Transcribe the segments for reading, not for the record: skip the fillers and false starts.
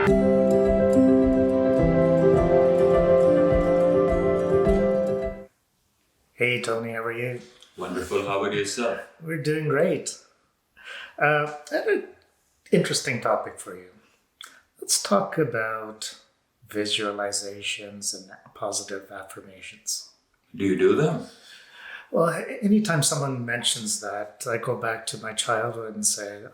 Hey Tony, how are you? Wonderful. How about yourself? We're doing great. I have an interesting topic for you. Let's talk about visualizations and positive affirmations. Do you do them? Well, anytime someone mentions that, I go back to my childhood and say,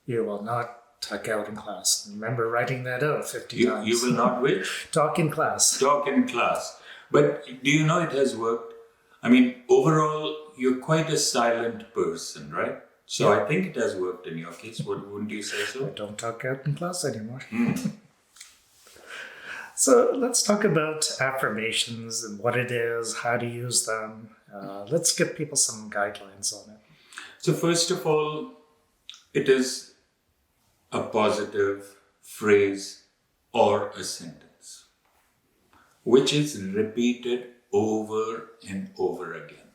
"You will not talk out in class." Remember writing that out 50 times. You will not which? Talk in class. Talk in class. But do you know it has worked? I mean, overall, you're quite a silent person, right? So Yeah. I think it has worked in your case. Wouldn't you say I so? don't talk out in class anymore. Mm. So let's talk about affirmations and what it is, how to use them. Let's give people some guidelines on it. So first of all, it is a positive phrase or a sentence, which is repeated over and over again.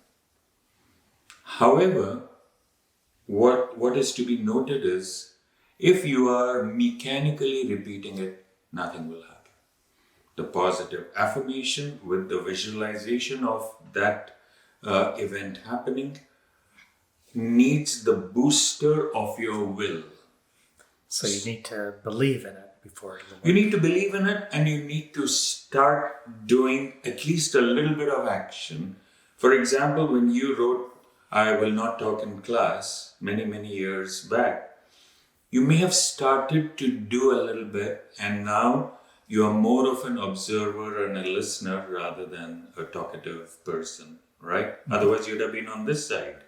However, what is to be noted is if you are mechanically repeating it, nothing will happen. The positive affirmation with the visualization of that event happening needs the booster of your will. So you need to believe in it before it'll work. You need to believe in it and you need to start doing at least a little bit of action. For example, when you wrote, "I will not talk in class," many years back, you may have started to do a little bit and now you are more of an observer and a listener rather than a talkative person, right? Mm-hmm. Otherwise, you'd have been on this side.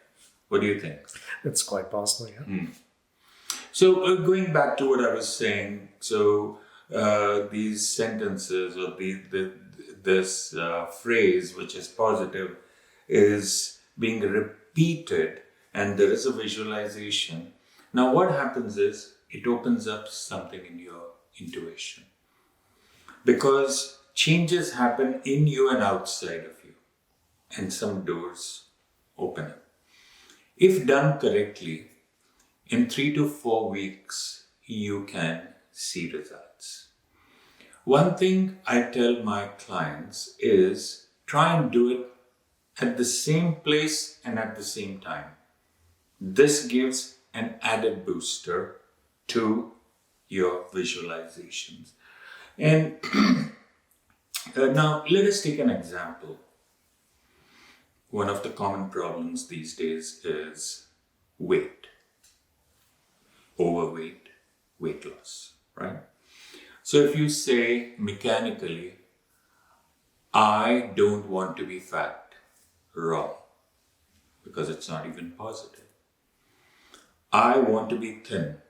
What do you think? It's quite possible, yeah. So going back to what I was saying, so these sentences or this phrase, which is positive, is being repeated and there is a visualization. Now what happens is it opens up something in your intuition. Because changes happen in you and outside of you, and some doors open up. If done correctly, in 3 to 4 weeks, you can see results. One thing I tell my clients is try and do it at the same place and at the same time. This gives an added booster to your visualizations. And now let us take an example. One of the common problems these days is weight, overweight, weight loss, right? So if you say mechanically, "I don't want to be fat," wrong, because it's not even positive. "I want to be thin,"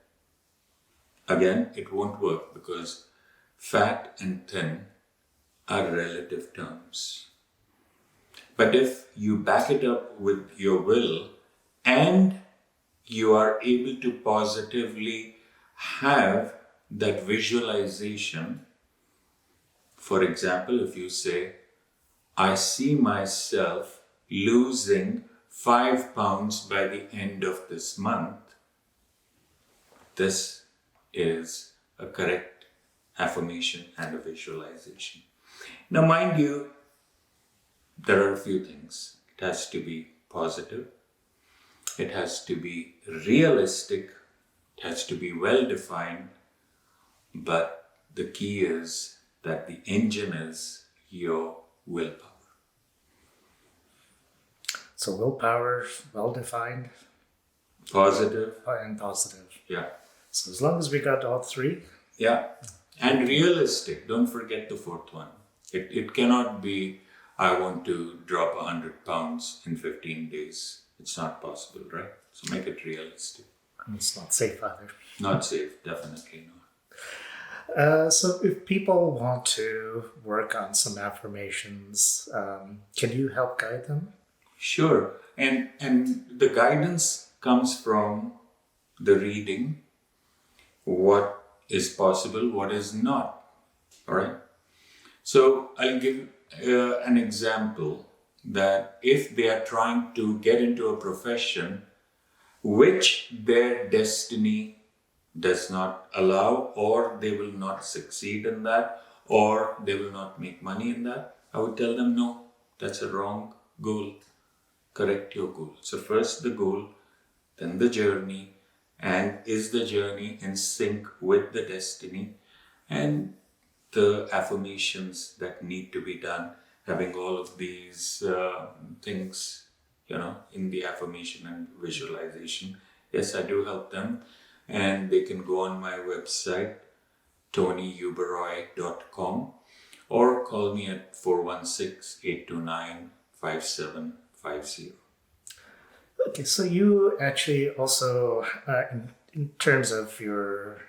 again, it won't work because fat and thin are relative terms. But if you back it up with your will and you are able to positively have that visualization, for example, if you say, "I see myself losing 5 pounds by the end of this month," this is a correct affirmation and a visualization. Now, mind you, there are a few things. It has to be positive. It has to be realistic. It has to be well defined. But the key is that the engine is your willpower. So willpower, well defined, Positive. and positive. Yeah. So as long as we got all three. Yeah. And realistic. Don't forget the fourth one. It cannot be, "I want to drop 100 pounds in 15 days. It's not possible, right? So make it realistic. And it's not safe either. Not safe, definitely not. So if people want to work on some affirmations, can you help guide them? Sure. And the guidance comes from the reading, what is possible, what is not. All right. So I'll give an example that if they are trying to get into a profession which their destiny does not allow, or they will not succeed in that, or they will not make money in that, I would tell them, no, that's a wrong goal. Correct your goal. So first the goal, then the journey, and is the journey in sync with the destiny, and the affirmations that need to be done, having all of these things, in the affirmation and visualization. Yes, I do help them, and they can go on my website, tonyuberoi.com, or call me at 416-829-5750. Okay, so you actually also, in terms of your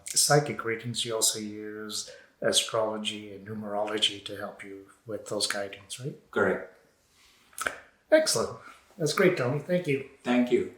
psychic readings, you also use astrology and numerology to help you with those guidings, right? Correct. Excellent. That's great, Tony. Thank you. Thank you.